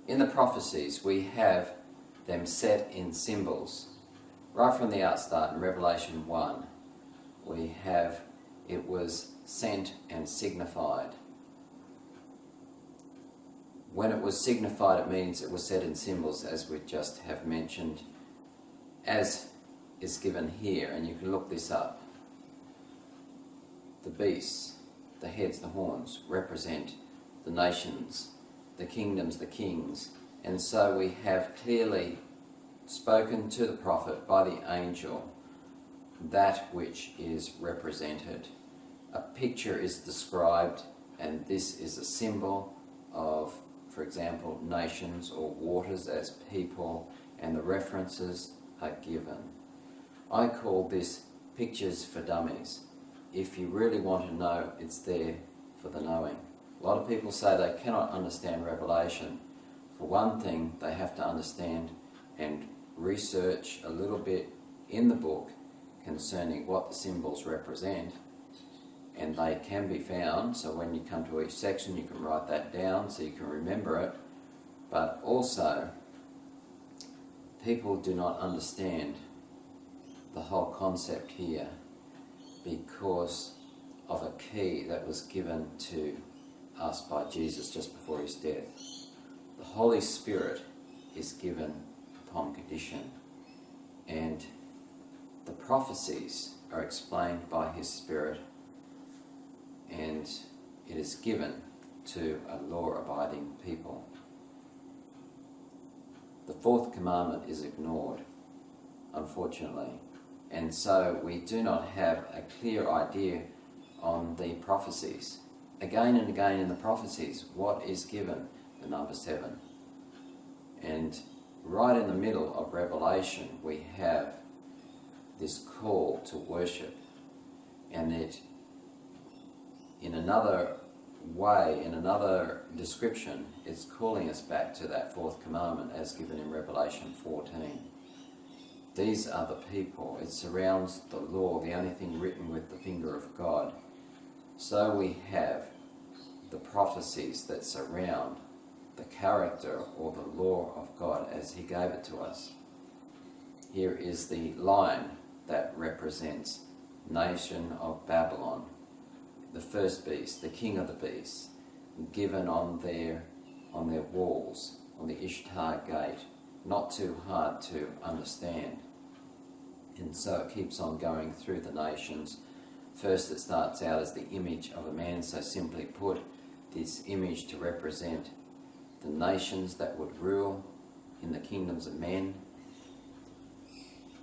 In the prophecies, we have them set in symbols. Right from the outstart in Revelation 1, we have it was sent and signified. When it was signified, it means it was set in symbols, as we just have mentioned, as is given here, and you can look this up. The beasts, the heads, the horns, represent the nations, the kingdoms, the kings, and so we have clearly spoken to the prophet by the angel that which is represented. A picture is described, and this is a symbol of, for example, nations or waters as people, and the references are given. I call this pictures for dummies. If you really want to know, it's there for the knowing. A lot of people say they cannot understand Revelation. For one thing, they have to understand and research a little bit in the book concerning what the symbols represent, and they can be found, so when you come to each section you can write that down so you can remember it. But also, people do not understand the whole concept here because of a key that was given to us by Jesus just before his death. The Holy Spirit is given upon condition, and the prophecies are explained by his Spirit, and it is given to a law-abiding people. The fourth commandment is ignored, unfortunately, and so we do not have a clear idea on the prophecies. Again and again in the prophecies, what is given? The number 7. And right in the middle of Revelation, we have this call to worship, and it, in another way, in another description, it's calling us back to that fourth commandment as given in Revelation 14. These are the people. It surrounds the law, the only thing written with the finger of God. So we have the prophecies that surround the character or the law of God as he gave it to us. Here is the lion that represents nation of Babylon, the first beast, the king of the beasts, given on their walls, on the Ishtar gate, not too hard to understand. And so it keeps on going through the nations. First it starts out as the image of a man, so simply put, this image to represent the nations that would rule in the kingdoms of men.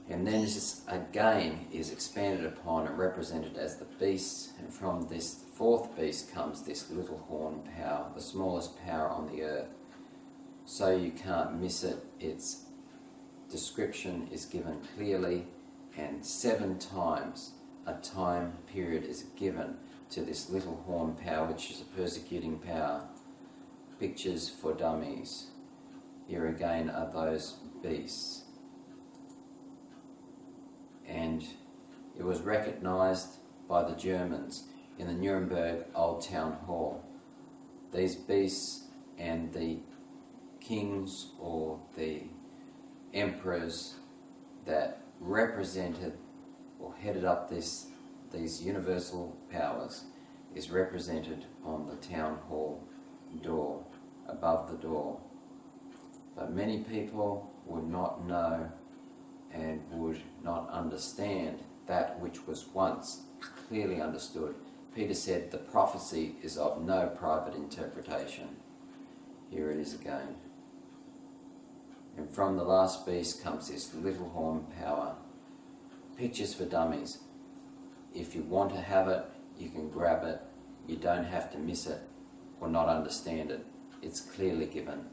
And then this again is expanded upon and represented as the beasts, and from this fourth beast comes this little horn power, the smallest power on the earth. So you can't miss it. Its description is given clearly, and 7 times a time period is given to this little horn power, which is a persecuting power. Pictures for dummies. Here again are those beasts. And it was recognized by the Germans in the Nuremberg Old Town Hall. These beasts and the kings or the emperors that represented or headed up these universal powers is represented on the town hall door, above the door. But many people would not know and would not understand that which was once clearly understood. Peter said the prophecy is of no private interpretation. Here it is again. And from the last beast comes this little horn power. Pictures for dummies. If you want to have it, you can grab it. You don't have to miss it or not understand it. It's clearly given.